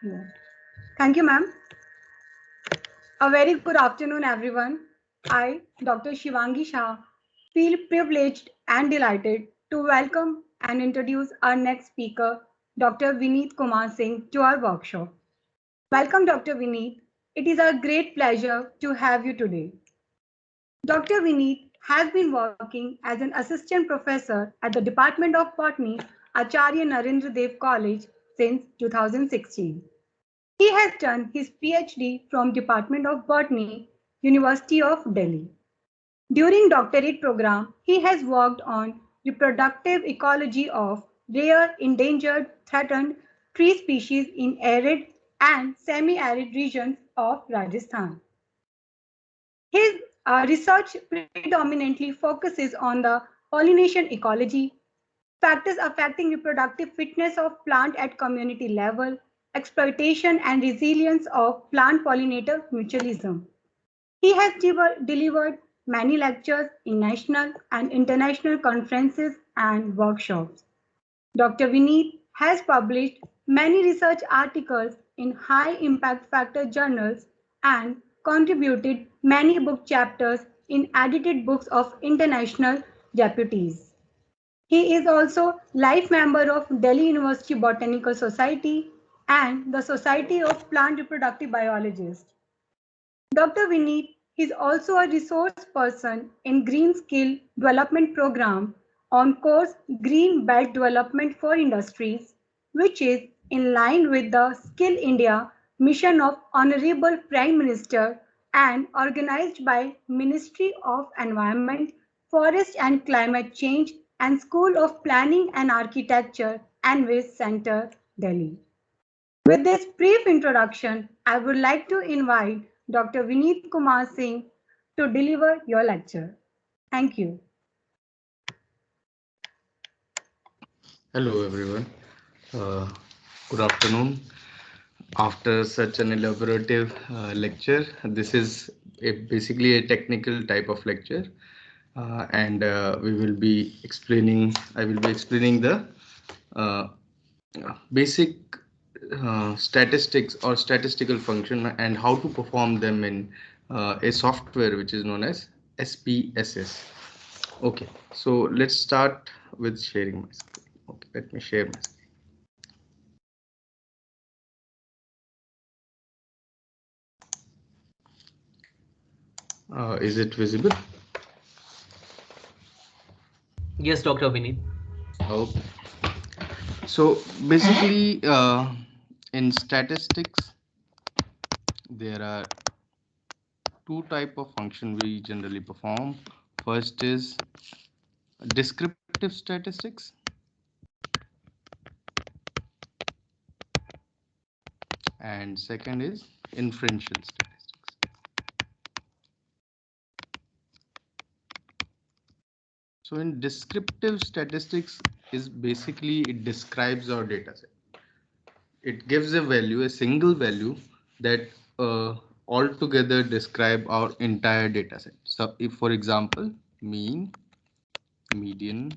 Yeah. Thank you, ma'am. A very good afternoon, everyone. I, Dr. Shivangi Shah, feel privileged and delighted to welcome and introduce our next speaker, Dr. Vineet Kumar Singh, to our workshop. Welcome, Dr. Vineet. It is a great pleasure to have you today. Dr. Vineet has been working as an assistant professor at the Department of Botany, Acharya Narendra Dev College since 2016. He has done his PhD from Department of Botany, University of Delhi. During doctorate program, he has worked on reproductive ecology of rare, endangered, threatened tree species in arid and semi-arid regions of Rajasthan. His research predominantly focuses on the pollination ecology, factors affecting reproductive fitness of plant at community level, exploitation and resilience of plant-pollinator mutualism. He has delivered many lectures in national and international conferences and workshops. Dr. Vineet has published many research articles in high impact factor journals and contributed many book chapters in edited books of international deputies. He is also life member of Delhi University Botanical Society and the Society of Plant Reproductive Biologists. Dr. Vineet is also a resource person in Green Skill Development Program on course Green Belt Development for Industries, which is in line with the Skill India mission of Honorable Prime Minister and organized by Ministry of Environment, Forest and Climate Change and School of Planning and Architecture, Anvis Center, Delhi. With this brief introduction, I would like to invite Dr. Vineet Kumar Singh to deliver your lecture. Thank you. Hello everyone. Uh, Good afternoon. After such an elaborative lecture, this is basically a technical type of lecture, and we will be explaining. I will be explaining the uh, basic statistics or statistical function and how to perform them in a software which is known as SPSS. Okay, so let's start with sharing my screen. Okay, let me share my screen. Is it visible? Yes, Dr. Vinit. Okay. So basically, in statistics, there are two type of function we generally perform. First is descriptive statistics, and second is inferential statistics. So in descriptive statistics is basically it describes our data set. It gives a value, a single value that altogether describe our entire data set. So if for example, mean, median,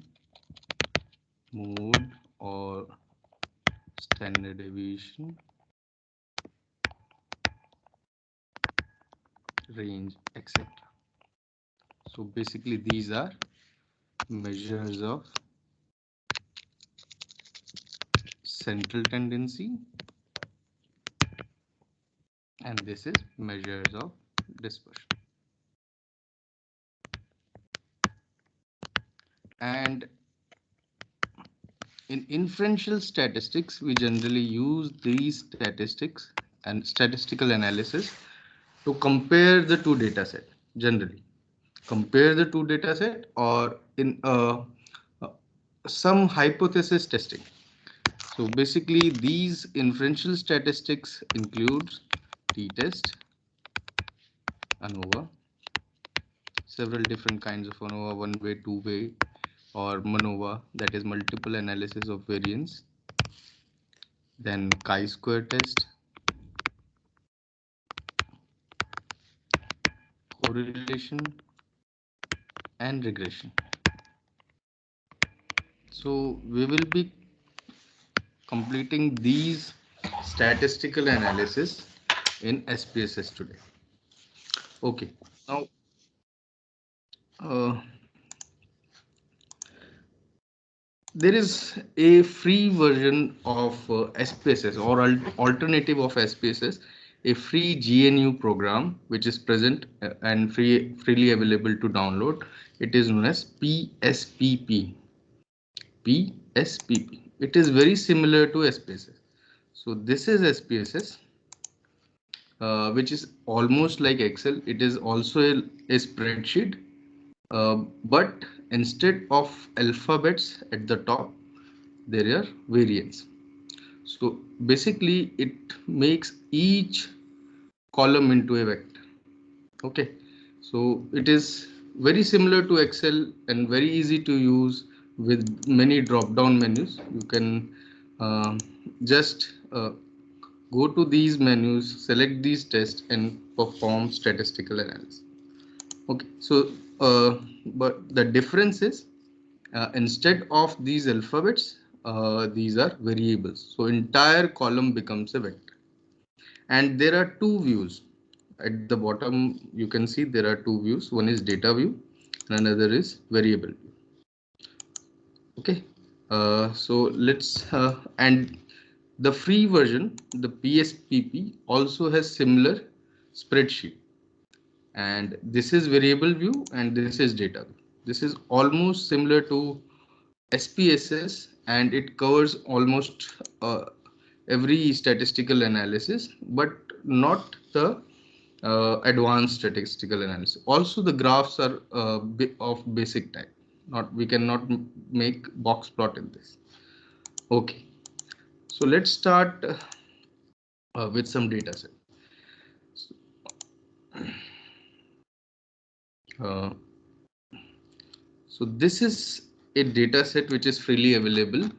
mode or standard deviation, range, etc. So basically these are measures of central tendency and this is measures of dispersion. And in inferential statistics, we generally use these statistics and statistical analysis to compare the two data set. Generally compare the two data set or in uh, some hypothesis testing. So basically these inferential statistics includes t-test, ANOVA, several different kinds of ANOVA, one way, two way, or MANOVA, that is multiple analysis of variance, then chi-square test, correlation, and regression. So we will be completing these statistical analysis in SPSS today. Okay, now there is a free version of SPSS or alternative of SPSS, a free GNU program which is present and freely available to download. It is known as PSPP. PSPP. It is very similar to SPSS. So this is SPSS, which is almost like Excel. It is also a spreadsheet, but instead of alphabets at the top, there are variants. So basically it makes each column into a vector. Okay, so it is very similar to Excel and very easy to use with many drop down menus. You can just go to these menus, select these tests and perform statistical analysis. Okay, so but the difference is instead of these alphabets, these are variables. So entire column becomes a vector. And there are two views. At the bottom, you can see there are two views. One is data view and another is variable view. Okay, so let's and the free version, the PSPP, also has similar spreadsheet. And this is variable view and this is data view. This is almost similar to SPSS and it covers almost every statistical analysis, but not the advanced statistical analysis. Also, the graphs are of basic type. We cannot make box plot in this. Okay, so let's start with some data set. So this is a data set which is freely available.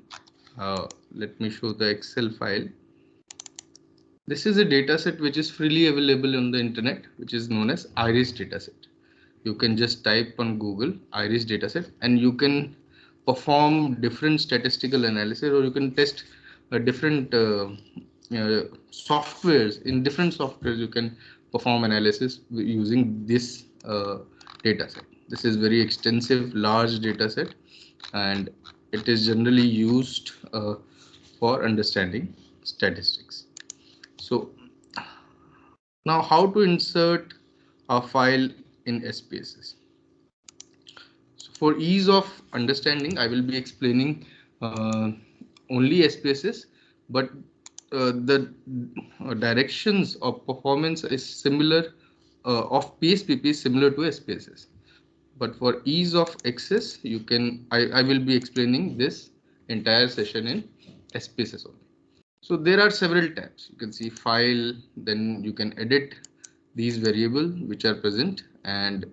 Let me show the Excel file. This is a data set which is freely available on the internet, which is known as IRIS dataset. You can just type on Google IRIS dataset and you can perform different statistical analysis, or you can test different softwares. In different softwares you can perform analysis using this dataset. This is very extensive, large dataset, and it is generally used for understanding statistics. So now how to insert a file in SPSS. So for ease of understanding, I will be explaining only SPSS, but the directions of performance is similar of PSPP is similar to SPSS. But for ease of access, you can I will be explaining this entire session in SPSS only. So there are several tabs. You can see file, then you can edit these variables which are present, and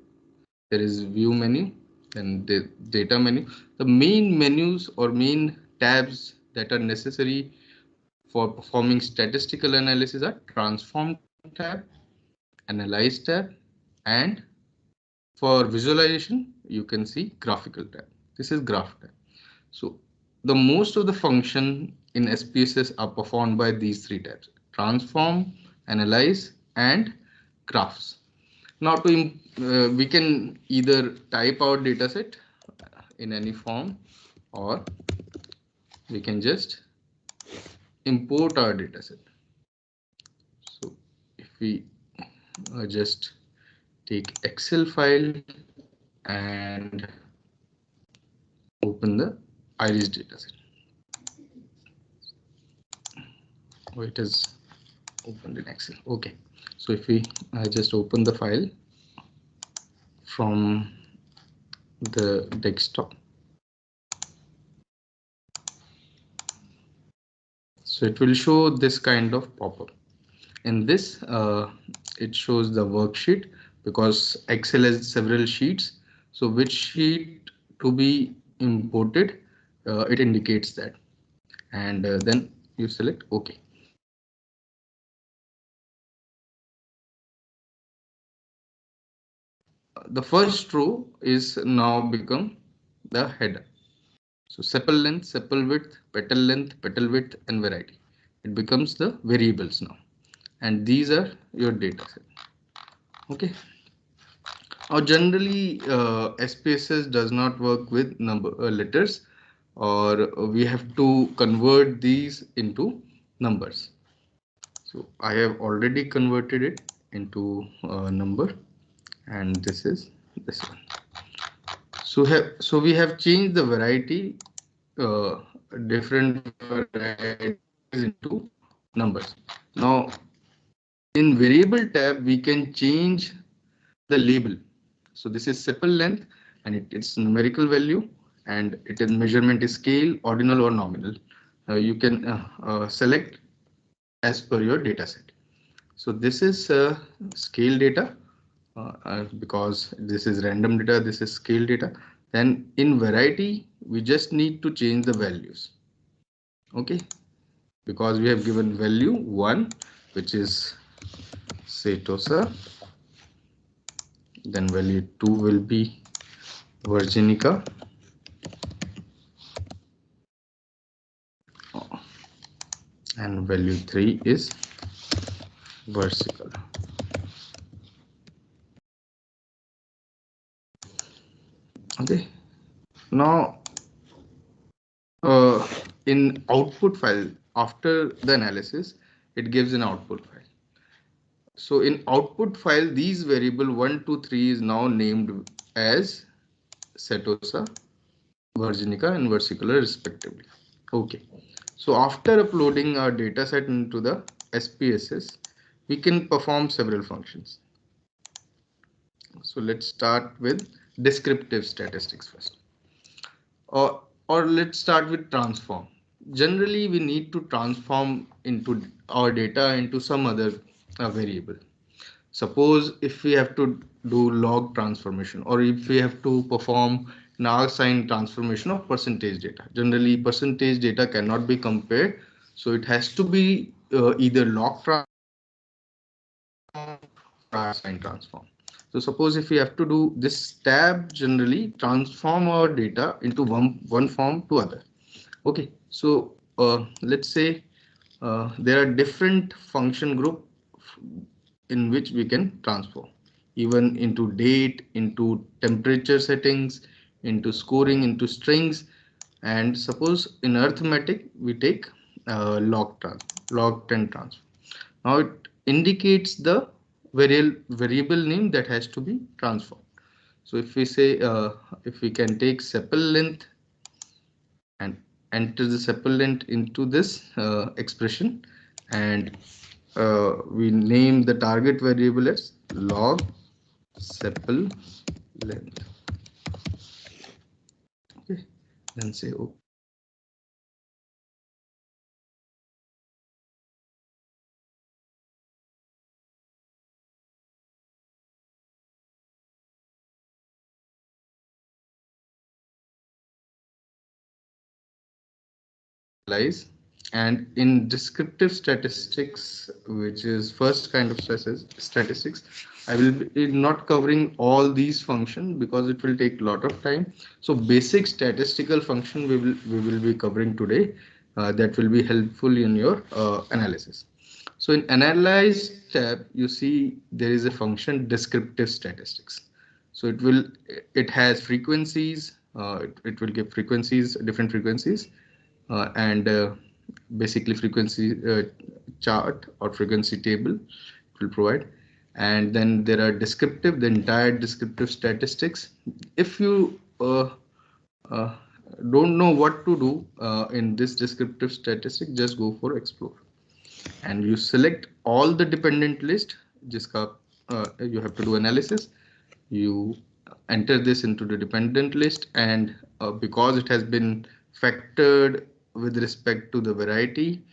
there is view menu and the data menu. The main menus or main tabs that are necessary for performing statistical analysis are transform tab, analyze tab, and for visualization you can see graphical tab. This is graph tab. So the most of the function in SPSS are performed by these three tabs: transform, analyze, and graphs. Now we can either type our dataset in any form, or we can just import our dataset. So if we just take Excel file and open the IRIS dataset. Oh, it is opened in Excel. Okay, so if we just open the file from the desktop, so it will show this kind of pop-up. In this, it shows the worksheet, because Excel has several sheets. So which sheet to be imported, it indicates that, and then you select OK. The first row is now become the header. So sepal length, sepal width, petal width, and variety. It becomes the variables now, and these are your data set. Okay. Now generally SPSS does not work with number letters, or we have to convert these into numbers. So I have already converted it into a number, and this is this one. So we have changed the variety, different varieties into numbers. Now in variable tab we can change the label. So this is sepal length, and it's numerical value, and it is measurement is scale, ordinal or nominal. You can select as per your data set. So this is scale data, because this is random data, this is scale data. Then in variety, we just need to change the values. Okay, because we have given value 1, which is Setosa. Then value 2 will be Virginica. And value 3 is Versicolor. Okay, now in output file, after the analysis, it gives an output file. So in output file, these variable 1, 2, 3 is now named as Setosa, Virginica and Versicolor respectively. Okay, so after uploading our data set into the SPSS, we can perform several functions. So let's start with descriptive statistics first. Or let's start with transform. Generally, we need to transform into our data into some other variable. Suppose if we have to do log transformation, or if we have to perform an sign transformation of percentage data. Generally, percentage data cannot be compared, so it has to be either log transform or sign transform. So suppose if we have to do this tab, generally transform our data into one form to other. Okay, so let's say there are different function group in which we can transform, even into date, into temperature settings, into scoring, into strings. And suppose in arithmetic we take log 10 transform. Now it indicates the variable name that has to be transformed. So if we say if we can take sepal length and enter the sepal length into this expression, and we name the target variable as log sepal length. Okay, then say OK. And in descriptive statistics, which is first kind of statistics, I will be not covering all these functions because it will take a lot of time. So basic statistical function we will be covering today, that will be helpful in your analysis. So in analyze tab, you see there is a function descriptive statistics. So it has frequencies, it will give frequencies, different frequencies, and basically frequency chart or frequency table it will provide. And then there are descriptive, the entire descriptive statistics. If you uh, don't know what to do in this descriptive statistic, just go for explore and you select all the dependent list. जिसका you have to do analysis, you enter this into the dependent list, and because it has been factored with respect to the variety,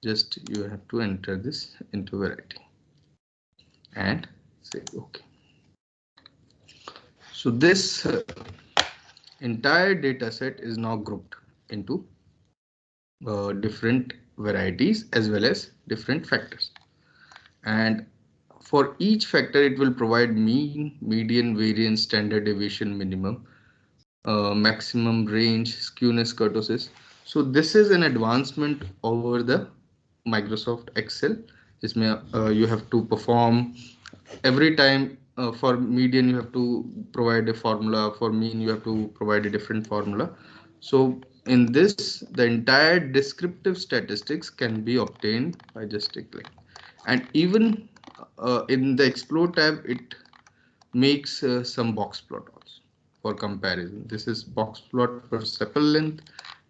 just you have to enter this into variety and say OK. So this entire data set is now grouped into different varieties as well as different factors, and for each factor it will provide mean, median, variance, standard deviation, minimum, maximum, range, skewness, kurtosis. So this is an advancement over the Microsoft Excel. जिसमें you have to perform every time. For median you have to provide a formula, for mean you have to provide a different formula. So in this, the entire descriptive statistics can be obtained by just a click. And even in the Explore tab, it makes some box plot also for comparison. This is box plot for sepal length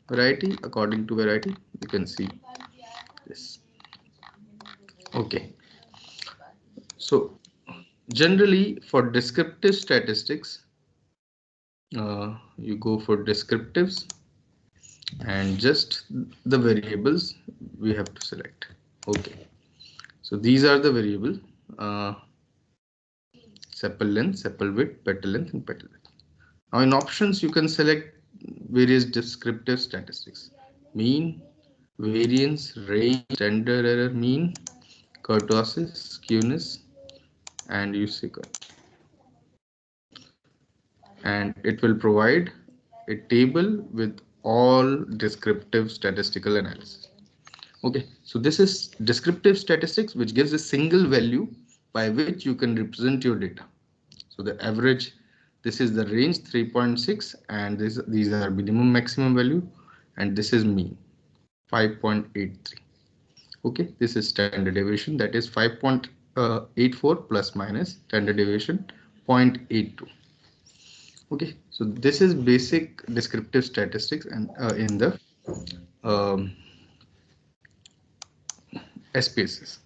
variety. According to variety, you can see this. Okay, so generally for descriptive statistics, you go for descriptives and just the variables we have to select. Okay, so these are the variable sepal length, sepal width, petal length, and petal width. Now in options you can select various descriptive statistics: mean, variance, range, standard error, mean, kurtosis, skewness, and UC-cut. And it will provide a table with all descriptive statistical analysis. Okay, so this is descriptive statistics, which gives a single value by which you can represent your data. So the average, this is the range 3.6, and these are minimum maximum value, and this is mean 5.83. Okay, this is standard deviation, that is 5.84 plus minus standard deviation 0.82. Okay, so this is basic descriptive statistics, and in the SPSS.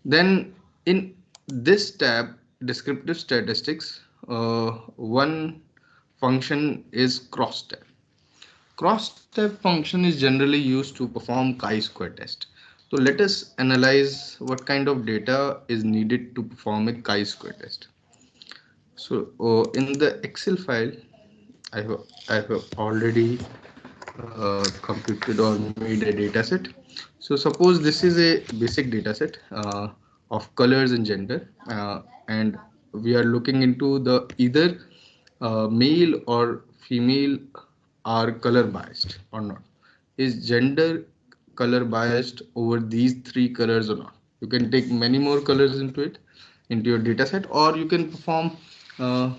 Then in this tab, descriptive statistics, one function is crosstab. Crosstab function is generally used to perform chi-square test. So let us analyze what kind of data is needed to perform a chi-square test. So in the Excel file, I have already computed or made a data set. So suppose this is a basic data set of colors and gender, and we are looking into the either male or female are color biased or not. Is gender color biased over these three colors or not? You can take many more colors into your data set, or you can perform a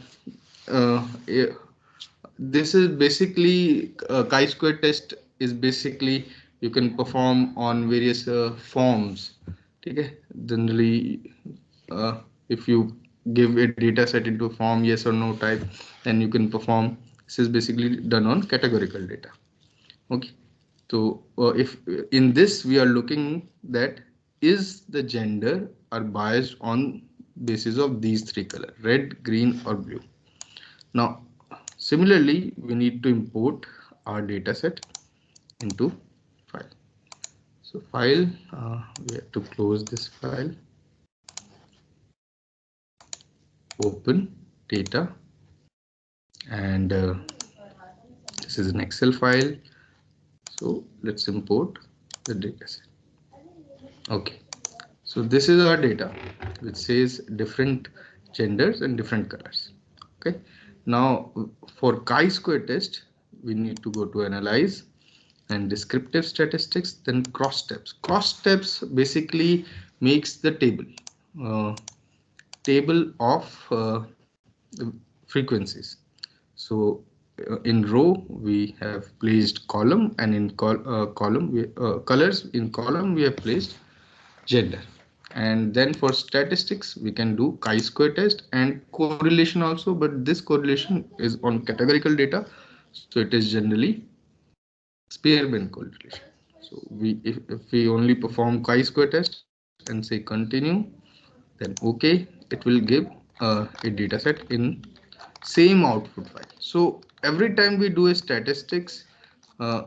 this is basically chi-square test is basically you can perform on various forms. Okay, generally if you give a data set into form yes or no type, then you can perform. This is basically done on categorical data. Okay, so if in this we are looking that is the gender are biased on basis of these three color: red, green, or blue. Now similarly, we need to import our data set into file. So file, we have to close this file, open data, and this is an Excel file. So let's import the data set. Okay, so this is our data which says different genders and different colors. Okay, now for chi-square test, we need to go to analyze and descriptive statistics, then crosstabs. Crosstabs basically makes the table of frequencies. So in row we have placed column, and in column colors, in column we have placed gender. And then for statistics we can do chi-square test and correlation also, but this correlation is on categorical data, so it is generally Spearman correlation. So if we only perform chi-square test and say continue, then okay, it will give a data set in same output file. So every time we do a statistics, uh,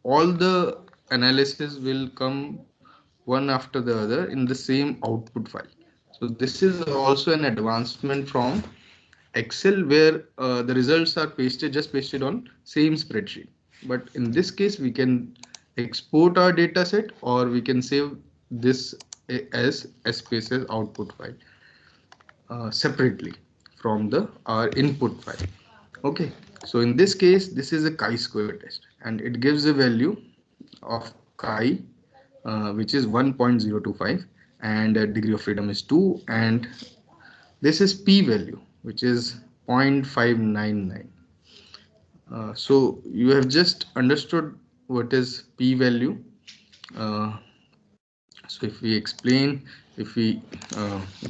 all the analysis will come one after the other in the same output file. So this is also an advancement from Excel, where the results are pasted on same spreadsheet. But in this case, we can export our data set, or we can save this as SPSS output file separately from our input file. Okay, so in this case, this is a chi-square test, and it gives a value of chi which is 1.025, and degree of freedom is 2, and this is p-value, which is 0.599. So you have just understood what is p-value. So if we explain, if we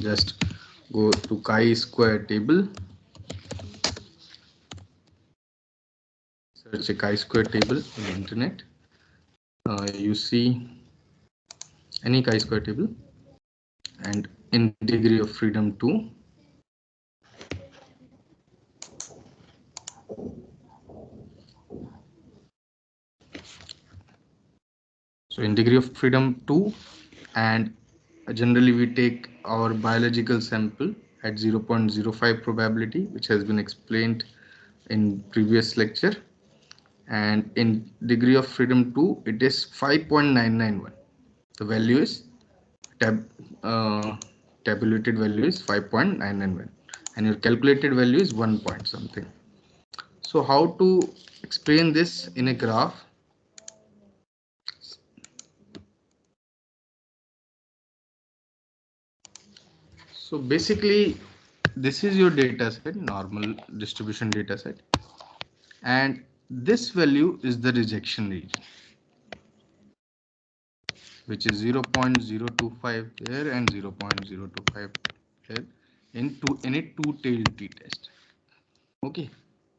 just go to chi-square table, search a chi-square table in the internet, you see any chi-square table, and in degree of freedom 2, so in degree of freedom 2, and generally we take our biological sample at 0.05 probability, which has been explained in previous lecture, and in degree of freedom 2 it is 5.991. The value is tabulated value is 5.991, and your calculated value is 1 point something. So how to explain this in a graph? So basically this is your data set, normal distribution data set, and this value is the rejection region, which is 0.025 there and 0.025 here in a two-tailed t-test. Okay,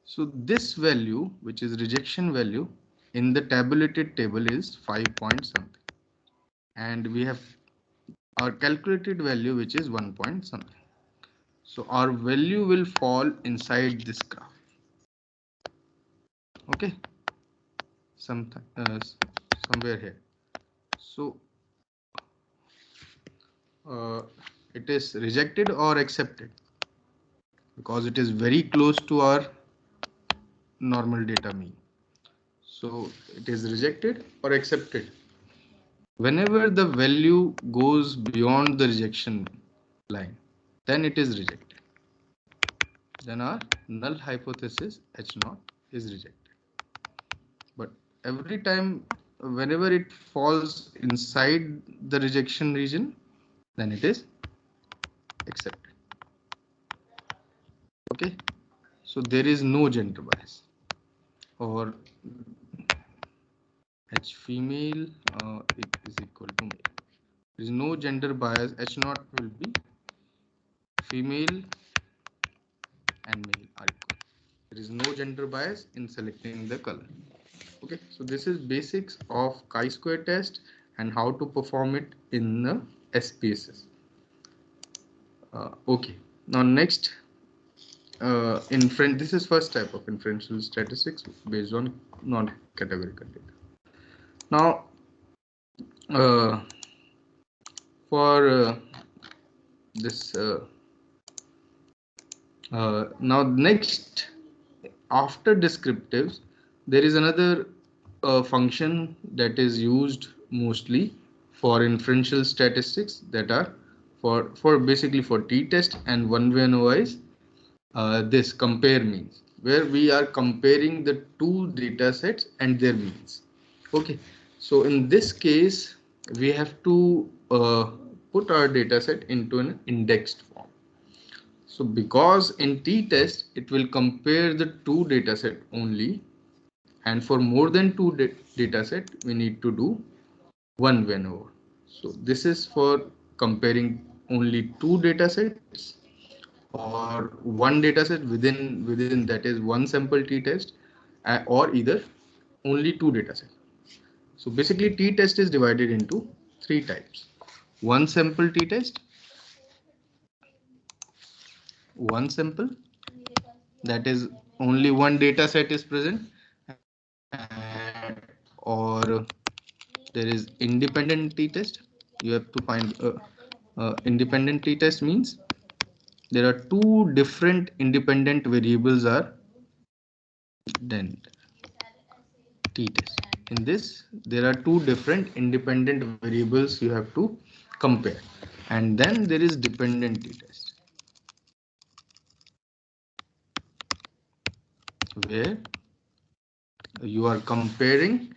so this value, which is rejection value, in the tabulated table is 5 point something, and we have our calculated value, which is 1 point something. So our value will fall inside this graph. Okay, somewhere here. So it is rejected or accepted, because it is very close to our normal data mean. So it is rejected or accepted. Whenever the value goes beyond the rejection line, then it is rejected. Then our null hypothesis H0 is rejected. But every time, whenever it falls inside the rejection region, then it is accepted. Okay, so there is no gender bias, or H female is equal to male. There is no gender bias. H0 will be female and male are equal. There is no gender bias in selecting the color. Okay, so this is basics of chi-square test and how to perform it in the SPSS. Okay, now next, this is first type of inferential statistics based on non-categorical data. Now, for this now next, after descriptives, there is another function that is used mostly for inferential statistics, that are for basically for t-test and one-way ANOVA, this compare means, where we are comparing the two data sets and their means. Okay, so in this case we have to put our data set into an indexed form. So because in t-test it will compare the two data set only, and for more than two data set we need to do one-way ANOVA. So this is for comparing only two data sets, or one data set within that is one sample t-test, or either only two data sets. So basically t-test is divided into three types: one sample t-test, one sample, that is only one data set is present, or there is independent t-test. You have to find independent t-test means there are two different independent variables are then t-test. In this, there are two different independent variables you have to compare, and then there is dependent t-test, where you are comparing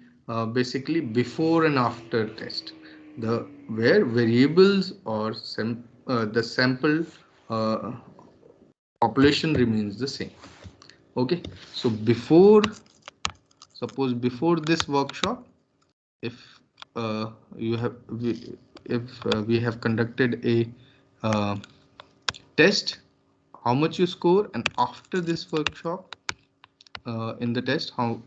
basically before and after test. where variables or the sample uh, population remains the same. Okay, so suppose before this workshop, if you have if we have conducted a uh, test, how much you score, and after this workshop, in the test, how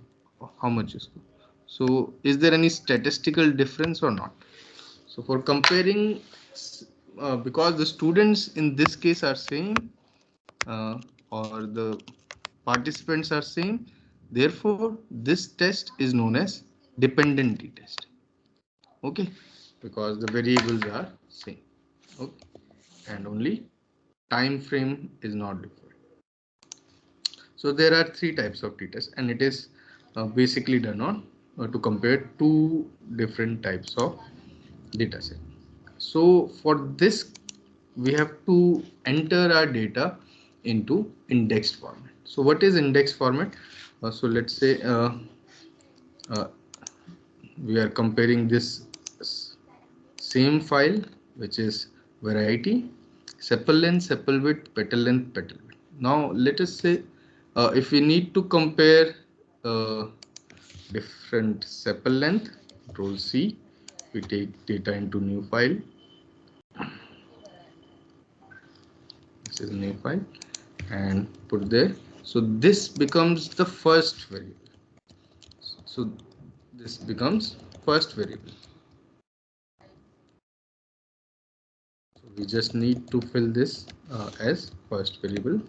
much you score. So is there any statistical difference or not? So for comparing, because the students in this case are same, or the participants are same, therefore this test is known as dependency test. Okay, because the variables are same. Okay, and only time frame is not different. So there are three types of t-test, and it is basically done on to compare two different types of data set. So for this, we have to enter our data into indexed format. So what is indexed format? So let's say uh, we are comparing this same file, which is variety, sepal length, sepal width, petal length, petal width. Now let us say if we need to compare different sepal length, Control C, we take data into new file. This is new file and put there. So this becomes the first variable. So this becomes first variable. So we just need to fill this as first variable.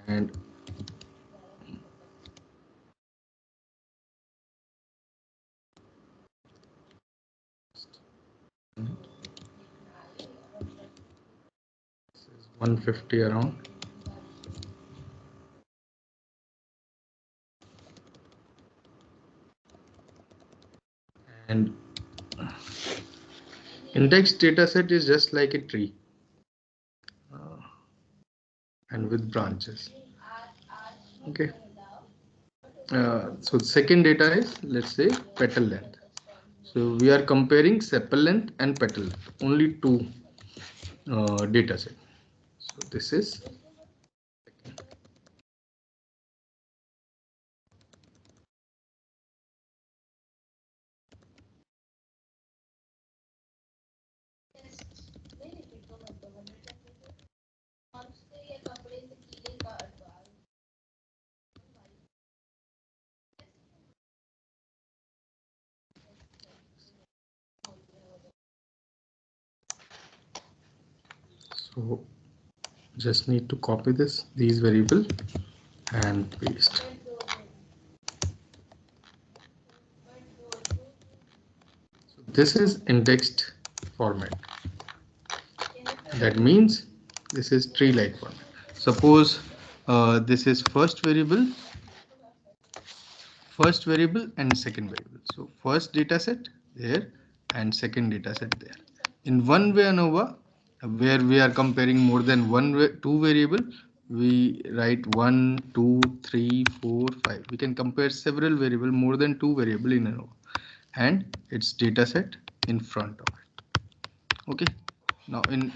And this is 150 around. And indexed dataset is just like a tree and with branches. Okay. So second data is, let's say, petal length. So we are comparing sepal length and petal length, only two data set. So this is so just need to copy these variable and paste. So this is indexed format. That means this is tree-like format. Suppose this is first variable and second variable. So first data set there and second data set there. In one way ANOVA, where we are comparing more than two variable, we write 1, 2, 3, 4, 5. We can compare several variable, more than two variable in ANOVA, and its data set in front of it. Okay. Now in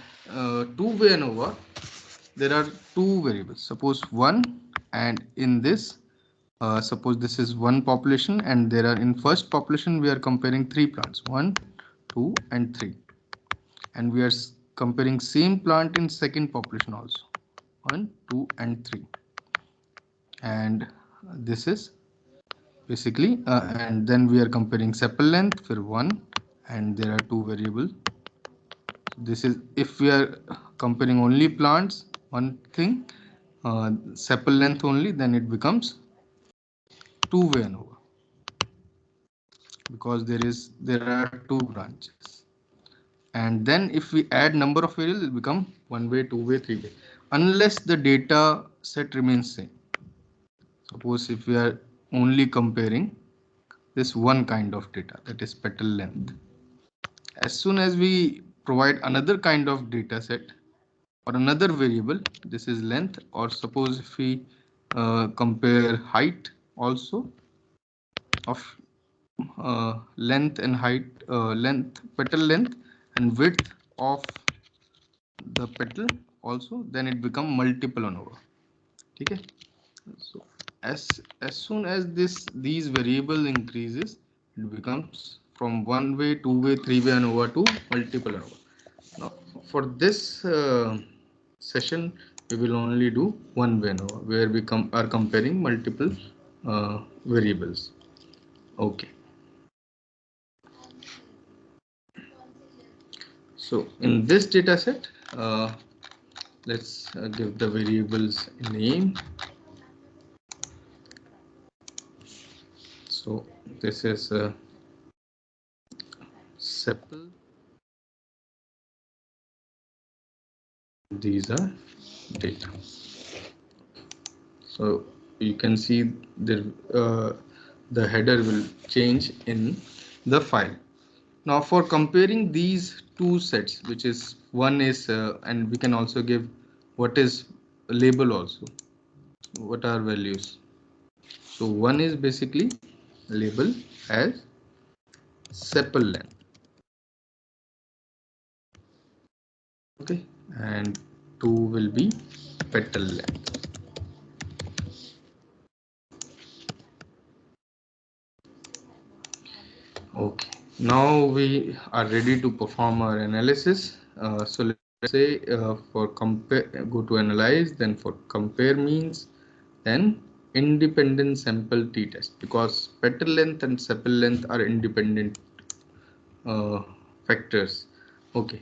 two-way ANOVA, there are two variables. Suppose one, and in this, suppose this is one population, and there are in first population we are comparing three plants, 1, 2, and 3, and we are comparing same plant in second population also, 1, 2, and 3, and this is basically and then we are comparing sepal length for 1, and there are two variable. This is if we are comparing only plants, one thing, sepal length only, then it becomes two-way ANOVA, because there are two branches. And then if we add number of variables, it will become one way, two way, three way, unless the data set remains same. Suppose if we are only comparing this one kind of data, that is petal length, as soon as we provide another kind of data set or another variable, this is length, or suppose if we compare height also, of length and height, petal length and width of the petal also, then it become multiple ANOVA. Okay. So as soon as these variable increases, it becomes from one way, two way, three way ANOVA to multiple ANOVA. Now for this session, we will only do one way ANOVA, where we are comparing multiple variables. Okay. So in this data set, let's give the variables a name. So this is sepal. These are data. So you can see the header will change in the file. Now for comparing these two sets, which is one is and we can also give what is label also, what are values. So one is basically label as sepal length. Okay, and 2 will be petal length. Okay, now we are ready to perform our analysis. So let's say for compare, go to analyze, then for compare means, then independent sample t-test, because petal length and sepal length are independent factors. Okay,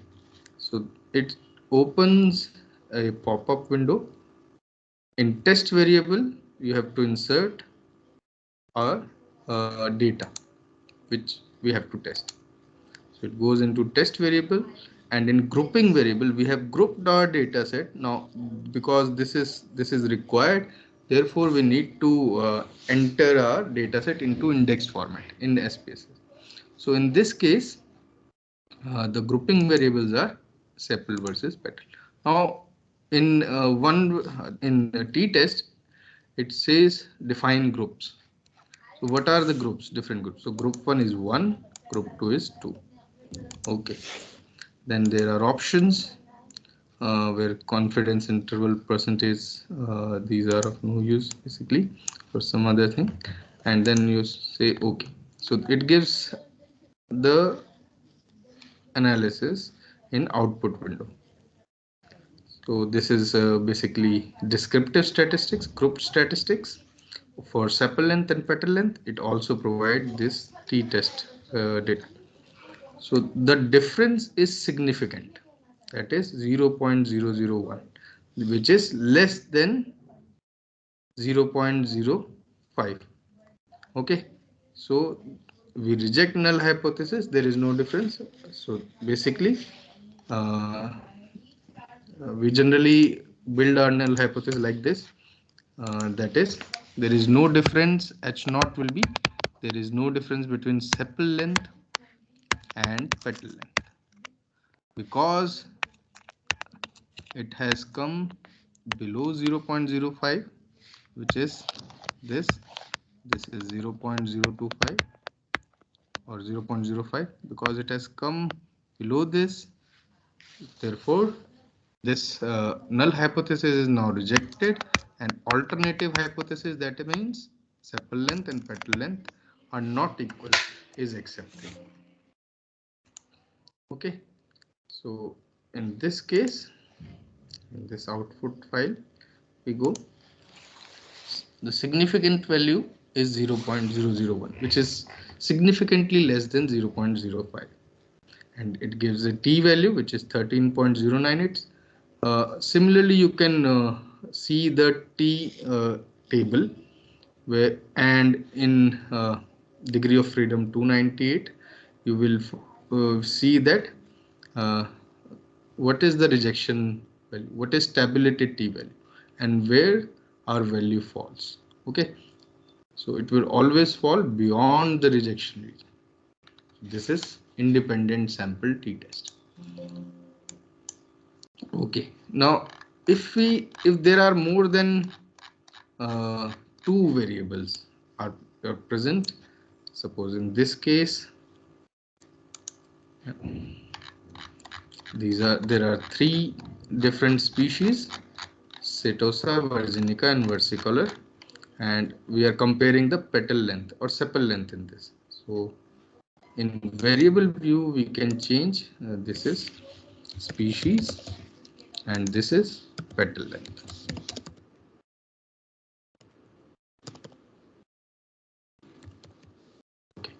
so it opens a pop-up window. In test variable, you have to insert our data which we have to test. So it goes into test variable, and in grouping variable we have grouped our data set. Now because this is required, therefore we need to enter our data set into indexed format in SPSS. So in this case the grouping variables are sepal versus petal. Now in t-test it says define groups. So what are the groups? Different groups. So group 1 is 1, group 2 is 2. Okay. Then there are options where confidence interval percentage, these are of no use basically for some other thing. And then you say okay. So it gives the analysis in output window. So this is basically descriptive statistics, group statistics. For sepal length and petal length, it also provides this t-test data. So the difference is significant, that is 0.001, which is less than 0.05. Okay, so we reject null hypothesis, there is no difference. So basically we generally build our null hypothesis like this, that is there is no difference, H naught will be there is no difference between sepal length and petal length, because it has come below 0.05, which is this is 0.025 or 0.05, because it has come below this, therefore this null hypothesis is now rejected, and alternative hypothesis, that means sepal length and petal length are not equal, is accepted. Okay, so in this case, in this output file, we go, the significant value is 0.001, which is significantly less than 0.05, and it gives a t value which is 13.098. Similarly, you can see the t table where, and in degree of freedom 298, you will see that what is the rejection value, what is stability t value, and where our value falls. Okay, so it will always fall beyond the rejection region. This is independent sample t-test. Okay, now if there are more than two variables are present, Suppose in this case, there are three different species, Setosa, virginica, and versicolor, and we are comparing the petal length or sepal length in this. So in variable view, we can change this is species and this is petal length. Okay.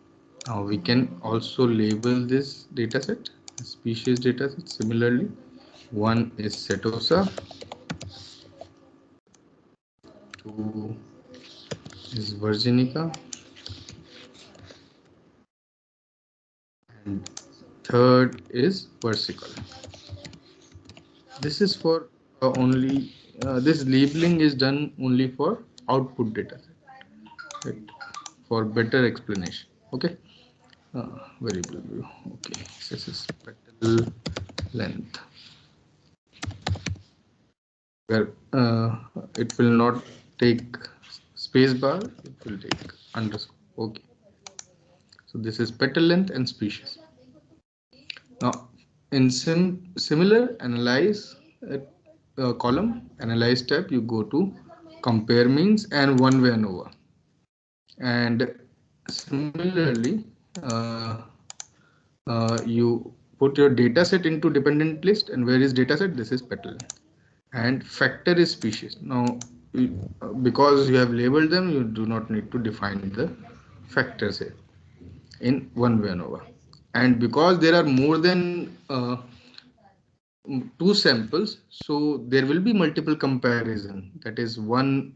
Now we can also label this dataset species dataset similarly. One is Setosa, two is virginica, and third is versicolor. This is for only this labeling is done only for output data set, right? For better explanation. Okay, variable view. Okay, this is petal length, where it will not take space bar, it will take underscore. Okay, so this is petal length and species. Now in similar analyze column analyze tab, you go to compare means and one way ANOVA, and similarly you put your data set into dependent list, and where is data set? This is petal, and factor is species. Now because you have labeled them, you do not need to define the factors here in one way ANOVA. And because there are more than two samples, so there will be multiple comparison. That is one,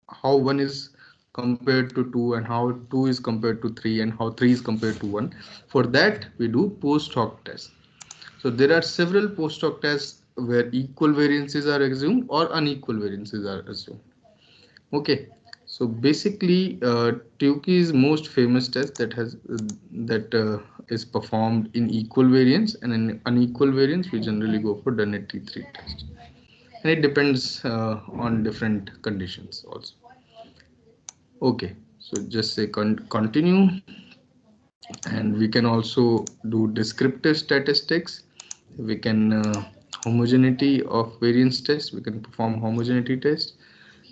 how one is compared to two, and how two is compared to three, and how three is compared to one. For that we do post hoc test. So there are several post hoc tests where equal variances are assumed or unequal variances are assumed. Okay, so basically Tukey's most famous test that is performed in equal variance, and in unequal variance we generally go for Dunnett T3 test, and it depends on different conditions also. Okay, so just say continue, and we can also do descriptive statistics. We can homogeneity of variance test, we can perform homogeneity test,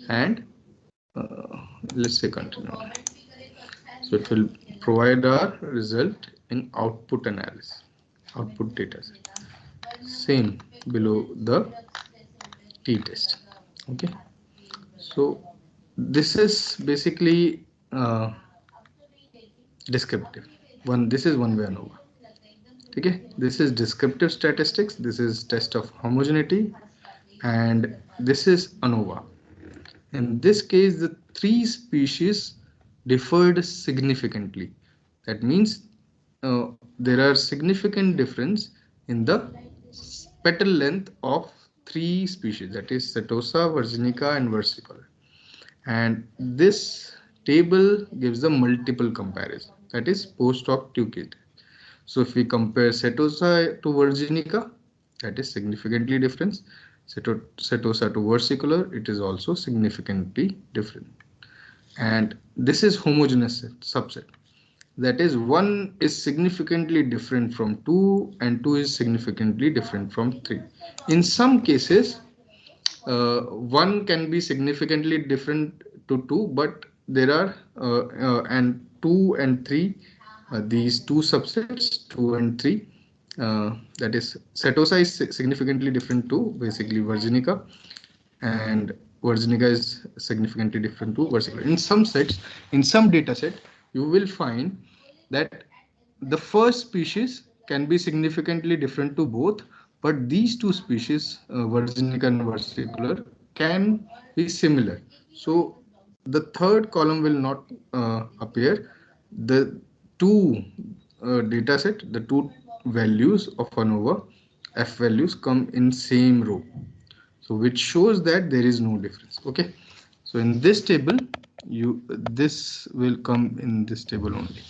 and let's say continue. So it will provide our result in output analysis, output data set, same below the t-test. Okay, so this is basically descriptive one. This is one way ANOVA. Okay, this is descriptive statistics, this is test of homogeneity, and this is ANOVA. In this case, the three species differed significantly. That means there are significant difference in the petal length of three species, that is Setosa, virginica, and versicolor. And this table gives the multiple comparison, that is post hoc Tukey. So if we compare Setosa to virginica, that is significantly different. Setosa to versicolor, it is also significantly different. And this is homogeneous subset. That is, one is significantly different from two, and two is significantly different from three. In some cases, one can be significantly different to two, but there are and two and three, these two subsets, two and three, that is Setosa is significantly different to basically virginica, and virginica is significantly different to versicolor. In some sets, in some data set, you will find that the first species can be significantly different to both, but these two species, virginica and versicolor, can be similar. So the third column will not appear. The two data set, the two values of ANOVA, F values, come in same row. So which shows that there is no difference. Okay, so in this table, this will come in this table only.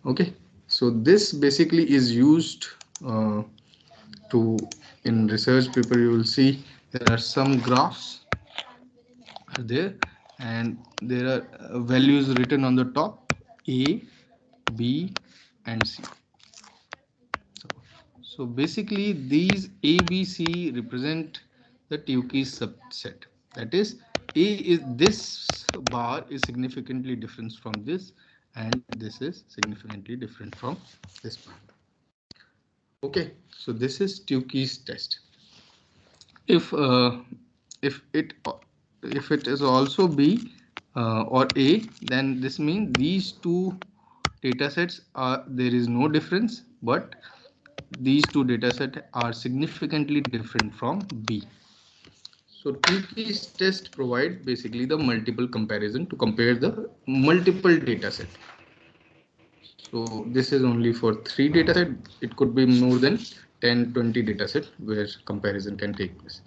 Okay, so this basically is used to, in research paper you will see there are some graphs are there, and there are values written on the top, A, B, and C. So basically these A, B, C represent the Tukey's subset. That is, this bar is significantly different from this, and this is significantly different from this bar. Okay, so this is Tukey's test. If it is also B or A, then this means these two data sets are, there is no difference, but these two data sets are significantly different from B. So Tukey's test provide basically the multiple comparison to compare the multiple data set. So this is only for 3 data set. It could be more than 10, 20 data set where comparison can take place.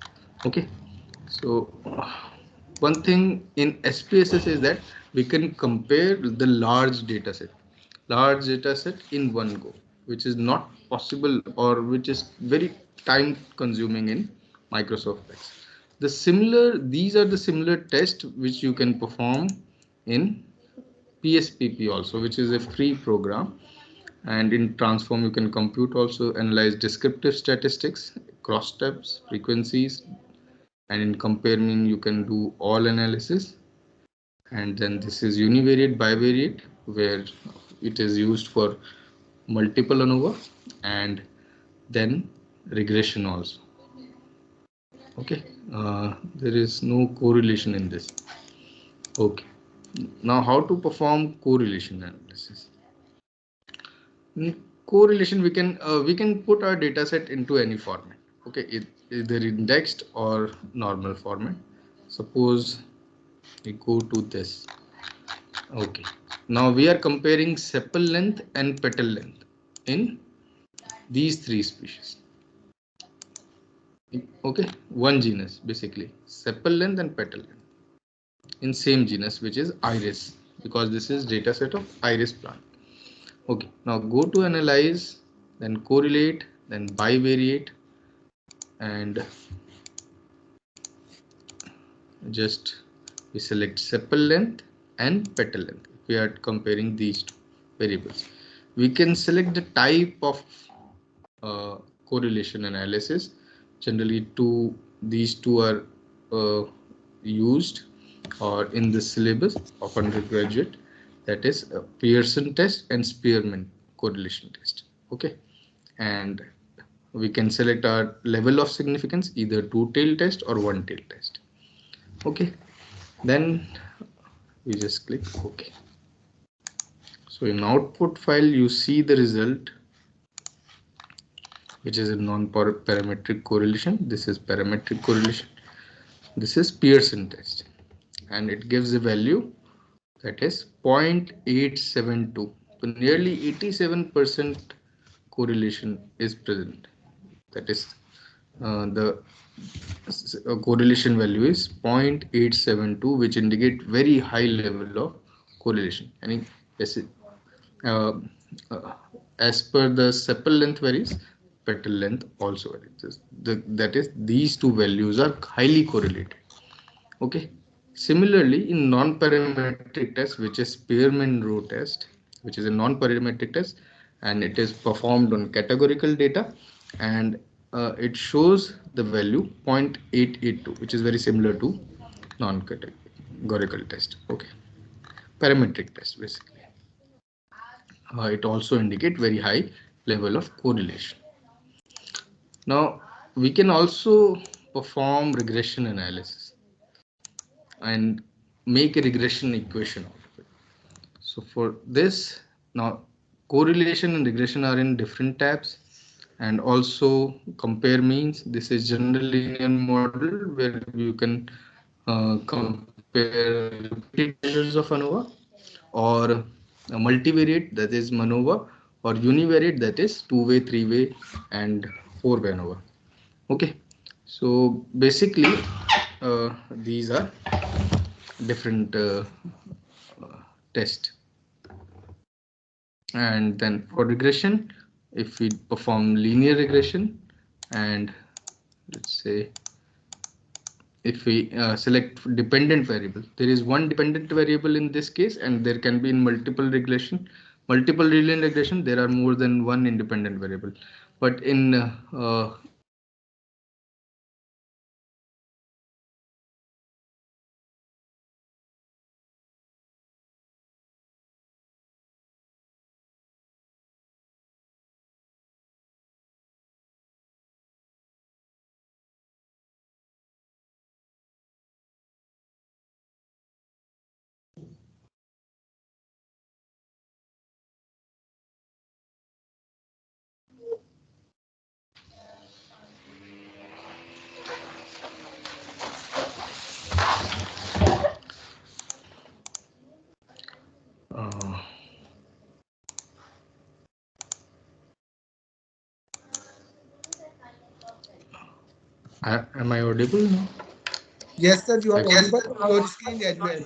Okay. So one thing in SPSS is that we can compare the large data set in one go, which is not possible or which is very time consuming in Microsoft Excel. These are the similar tests which you can perform in PSPP also, which is a free program. And in Transform, you can compute also, analyze descriptive statistics, cross steps, frequencies, and in Compare Mean, you can do all analysis. And then this is univariate, bivariate, where it is used for multiple ANOVA, and then regression also. Okay, there is no correlation in this. Okay, now how to perform correlation analysis? In correlation, we can put our data set into any format. Okay, either indexed or normal format. Suppose we go to this. Okay, now we are comparing sepal length and petal length in these 3 species. Okay, one genus basically, sepal length and petal length in same genus, which is iris, because this is data set of iris plant. Okay, now go to analyze, then correlate, then bivariate, and just we select sepal length and petal length. We are comparing these two variables. We can select the type of correlation analysis. Generally, these two are used or in the syllabus of undergraduate, that is Pearson test and Spearman correlation test. Okay, and we can select our level of significance, either 2-tailed test or 1-tailed test. Okay, then we just click OK. So in output file, you see the result, which is a non-parametric correlation. This is parametric correlation. This is Pearson test, and it gives a value that is 0.872. So nearly 87% correlation is present. That is the correlation value is 0.872, which indicate very high level of correlation. And as per the sepal length varies, petal length also varies. That is, these two values are highly correlated. Okay. Similarly, in non-parametric test, which is Spearman-Rowe test, which is a non-parametric test, and it is performed on categorical data, and it shows the value 0.882, which is very similar to non-categorical test. Okay, parametric test basically. It also indicate very high level of correlation. Now we can also perform regression analysis and make a regression equation out of it. So for this, now correlation and regression are in different tabs, and also compare means. This is general linear model where you can compare repeated measures of ANOVA, or multivariate, that is MANOVA, or univariate, that is 2-way, 3-way, and 4-way ANOVA. Okay, so basically these are different tests. And then for regression, if we perform linear regression, and let's say if we select dependent variable, there is one dependent variable in this case, and there can be in multiple regression, multiple linear regression, there are more than one independent variable. But in uh, am I audible now? Yes, sir, you are Yes. audible on your screen as well.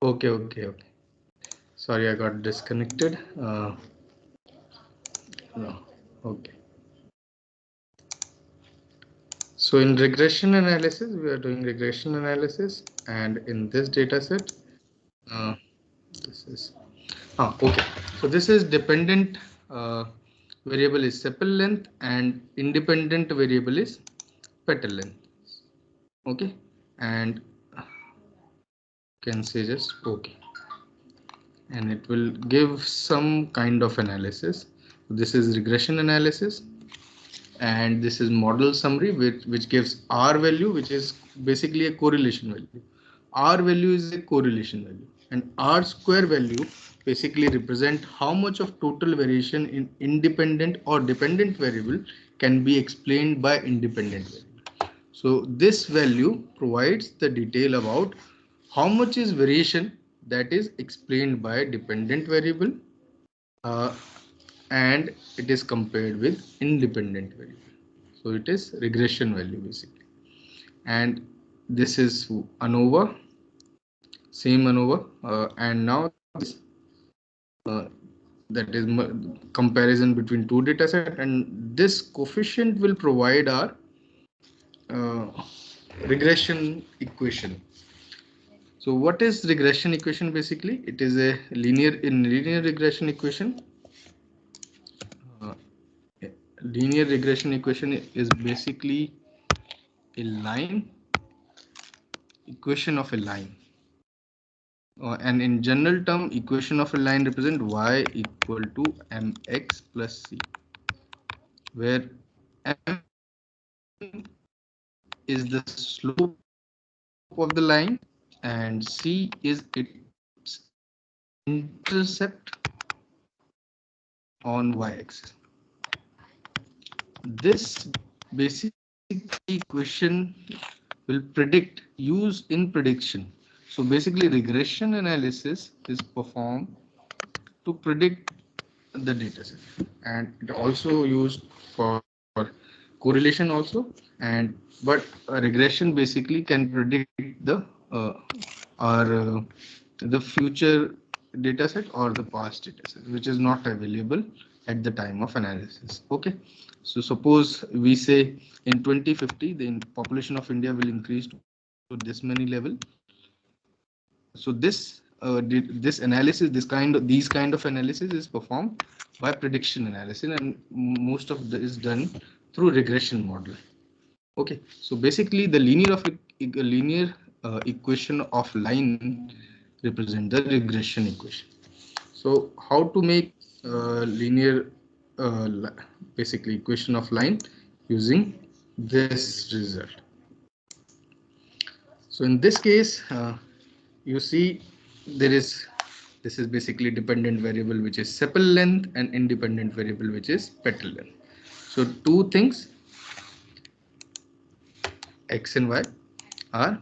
Okay. Sorry, I got disconnected. No. Okay. So in regression analysis, we are doing regression analysis, and in this data set, this is okay. So this is dependent variable is sepal length, and independent variable is petal length. Okay, and can say just okay, and it will give some kind of analysis. This is regression analysis, and this is model summary, which gives R value, which is basically a correlation value. R value is a correlation value, and R square value basically represent how much of total variation in independent or dependent variable can be explained by independent variable. So this value provides the detail about how much is variation that is explained by dependent variable, uh, and it is compared with independent variable. So it is regression value basically. And this is ANOVA, same ANOVA, and now this that is comparison between two data set, and this coefficient will provide our uh, regression equation. So what is regression equation? Basically, it is a linear regression equation. Uh, Linear regression equation is basically a line equation of a line, and in general term, equation of a line represent y equal to mx plus c, where m is the slope of the line and c is its intercept on y-axis. This basic equation will predict use in prediction. So basically regression analysis is performed to predict the data set, and it also used for correlation also, and but regression basically can predict the or the future data set or the past data set which is not available at the time of analysis. Okay, so suppose we say in 2050 the population of India will increase to this many level. So this analysis, these kind of analysis is performed by prediction analysis, and most of the is done through regression model. Okay, so basically the linear equation of line represent the regression equation. So how to make linear basically equation of line using this result? So in this case, you see there is this is basically dependent variable which is sepal length, and independent variable which is petal length. So two things x and y are,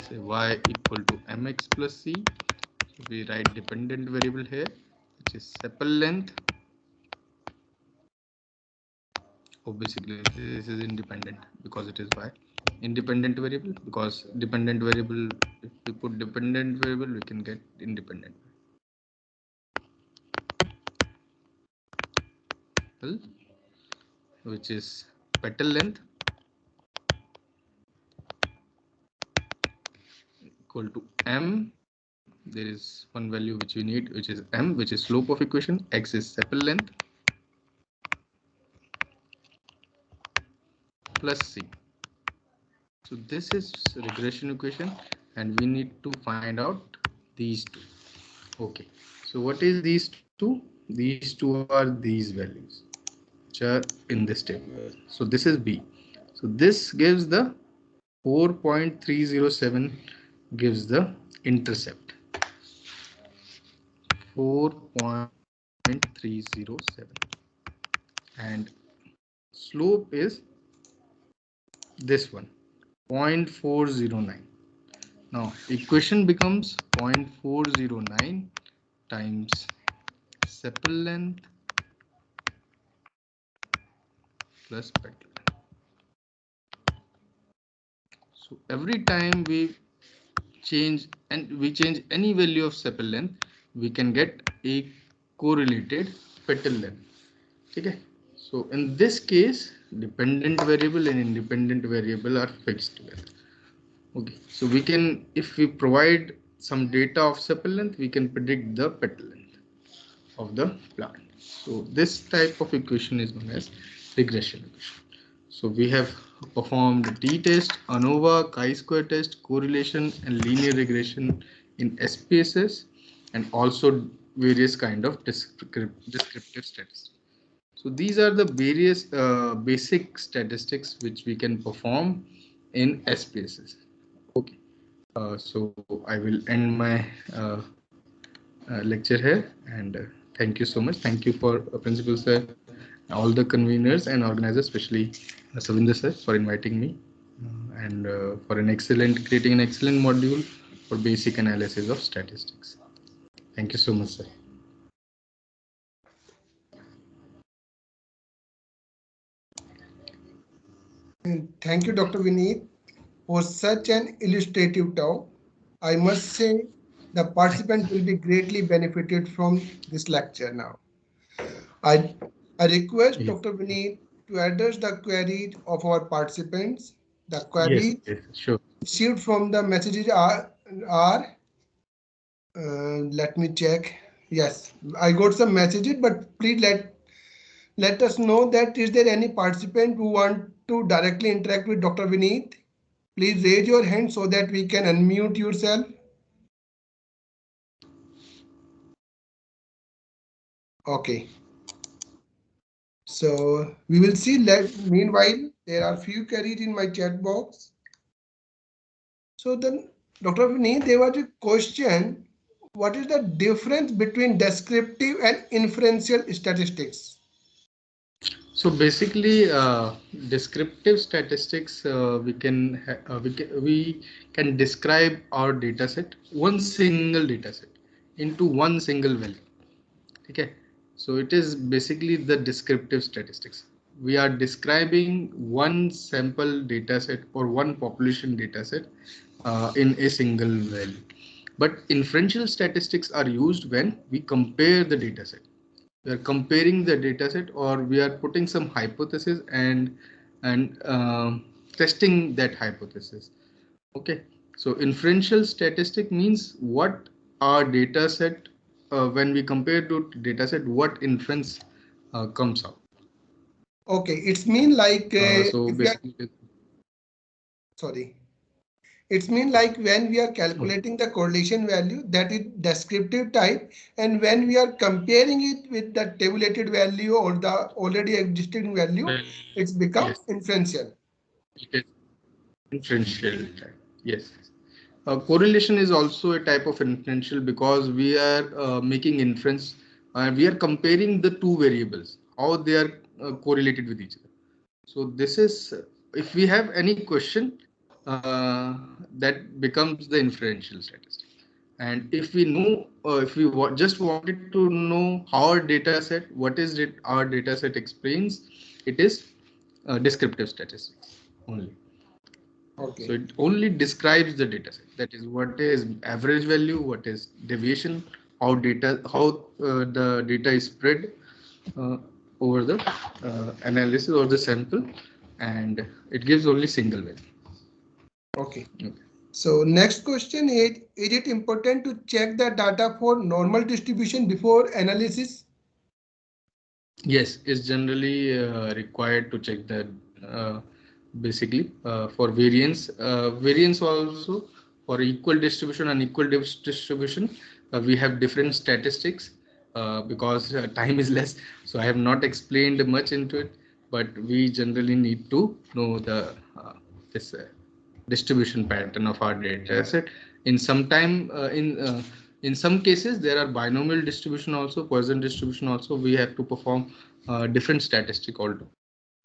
say y equal to mx plus c. So we write dependent variable here which is sepal length. Oh, basically this is independent because it is y. Independent variable, because dependent variable, if we put dependent variable we can get independent, which is petal length, equal to m. There is one value which we need, which is m, which is slope of equation. X is sepal length plus c. So this is regression equation, and we need to find out these two. Okay, so what is these two? These two are these values which are in this table. So this is b. So this gives the 4.307 gives the intercept. 4.307, and slope is this one, 0.409. Now equation becomes 0.409 times sepal length plus petal length. So every time we change any value of sepal length, we can get a correlated petal length. Okay. So in this case, dependent variable and independent variable are fixed together. Okay, so we can, if we provide some data of sepal length, we can predict the petal length of the plant. So this type of equation is known as regression equation. So we have performed t-test, ANOVA, chi-square test, correlation, and linear regression in SPSS, and also various kind of descriptive statistics. So these are the various basic statistics which we can perform in SPSS. Okay, so I will end my lecture here, and thank you so much. Thank you for Principal Sir, all the conveners and organizers, especially Savinder Sir, for inviting me, and for creating an excellent module for basic analysis of statistics. Thank you so much, sir. Thank you, Dr. Vineet, for such an illustrative talk. I must say the participant will be greatly benefited from this lecture now. I request Yes. Dr. Vineet to address the queries of our participants. The Yes, queries yes, sure. received from the messages are let me check. Yes, I got some messages, but please let us know that is there any participant who want to directly interact with Dr. Vineet? Please raise your hand so that we can unmute yourself. Okay. So we will see. Meanwhile, there are few queries in my chat box. So then, Dr. Vineet, there was a question. What is the difference between descriptive and inferential statistics? So basically, descriptive statistics, we can describe our data set, one single data set, into one single value. Okay, so it is basically the descriptive statistics. We are describing one sample data set or one population data set in a single value. But inferential statistics are used when we compare the data set. We are comparing the data set, or we are putting some hypothesis and testing that hypothesis. Okay, so inferential statistic means what our data set, when we compare to data set, what inference comes out. Okay, it's mean like So if we are, basically, sorry. It's mean like when we are calculating the correlation value, that is descriptive type, and when we are comparing it with the tabulated value or the already existing value, it's become yes, inferential. it is inferential type. Yes. Correlation is also a type of inferential because we are making inference. We are comparing the two variables, how they are correlated with each other. So this is, if we have any question, that becomes the inferential statistic. And if we know, if we just wanted to know our data set, what is it our data set explains, it is descriptive statistics only. Okay. So it only describes the data set. That is what is average value, what is deviation, how the data is spread uh, over the analysis or the sample, and it gives only single value. Okay. Okay. So next question is it important to check the data for normal distribution before analysis? Yes, it's generally required to check that basically for variance. Variance also for equal distribution and equal distribution. We have different statistics because time is less. So I have not explained much into it, but we generally need to know the this distribution pattern of our data set. In some time, in some cases, there are binomial distribution also, Poisson distribution also. We have to perform different statistic altogether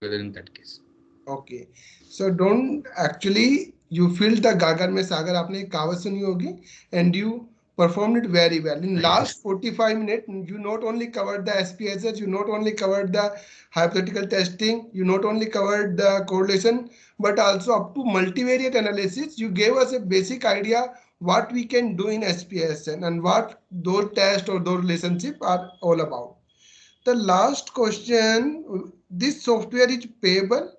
in that case. Okay, so don't actually you filled the gagar mein sagar आपने एक कहावत सुनी होगी and you performed it very well. In last 45 minutes, you not only covered the SPSS, you not only covered the hypothetical testing, you not only covered the correlation, but also up to multivariate analysis. You gave us a basic idea what we can do in SPSS and what those tests or those relationship are all about. The last question, this software is payable.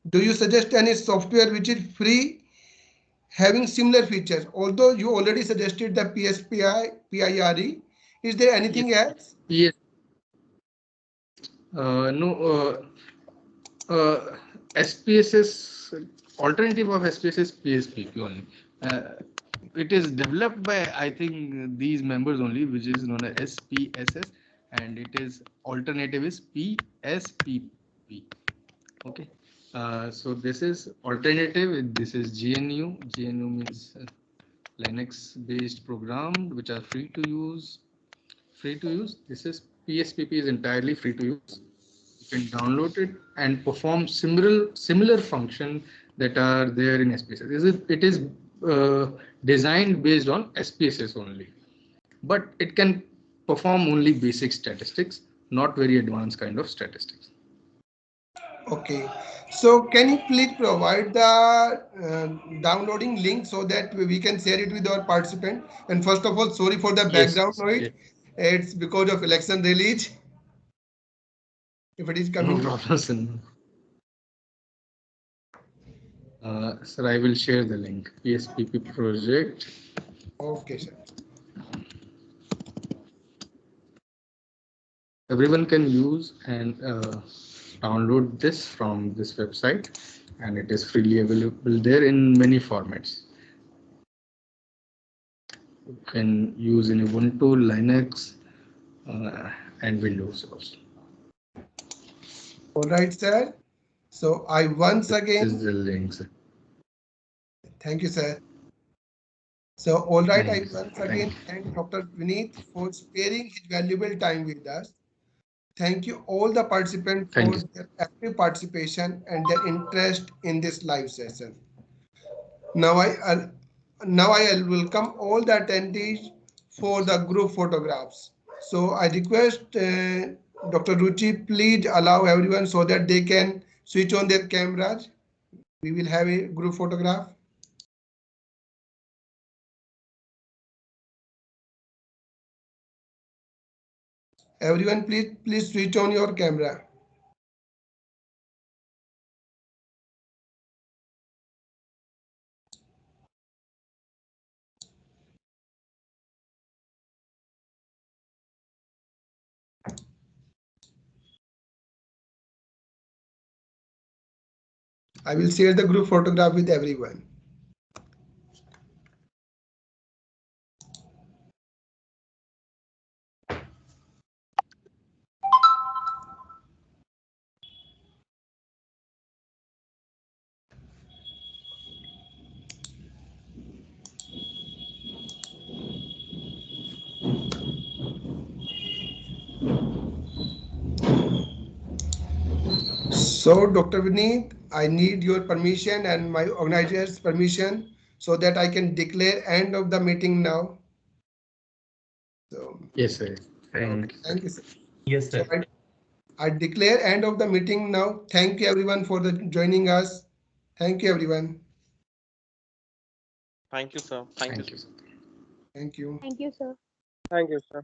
Do you suggest any software which is free having similar features? Although you already suggested the PSPI, PIRE, is there anything else? Yes. No. SPSS alternative of SPSS PSPP only. It is developed by I think these members only, which is known as SPSS, and it is alternative is PSPP. Okay. So this is alternative. This is GNU. GNU means Linux-based program which are free to use. Free to use. This is PSPP is entirely free to use. You can download it and perform similar function that are there in SPSS. It is designed based on SPSS only, but it can perform only basic statistics, not very advanced kind of statistics. Okay. So can you please provide the downloading link so that we can share it with our participant? And first of all, sorry for the background noise. Yes. It's because of election release. If it is coming. No problem, sir. Sir, I will share the link. PSPP project. Okay, sir. Everyone can use and download this from this website, and it is freely available there in many formats. You can use in Ubuntu, Linux, and Windows also. All right, sir. So I once again. This is the link, sir. Thank you, sir. So, all right, I Thanks. once again thank Dr. Vineet for sparing his valuable time with us. Thank you all the participants for their active participation and their interest in this live session. Now I welcome all the attendees for the group photographs. So I request Dr. Ruchi, please allow everyone so that they can switch on their cameras. We will have a group photograph. Everyone, please switch on your camera. I will share the group photograph with everyone. So, Dr. Vineet, I need your permission and my organizer's permission so that I can declare end of the meeting now. So, yes, sir. Thank you, sir. Yes, sir. So I declare end of the meeting now. Thank you everyone for joining us. Thank you everyone. Thank you, sir. Thank you, sir. Thank you. Thank you, sir. Thank you, sir.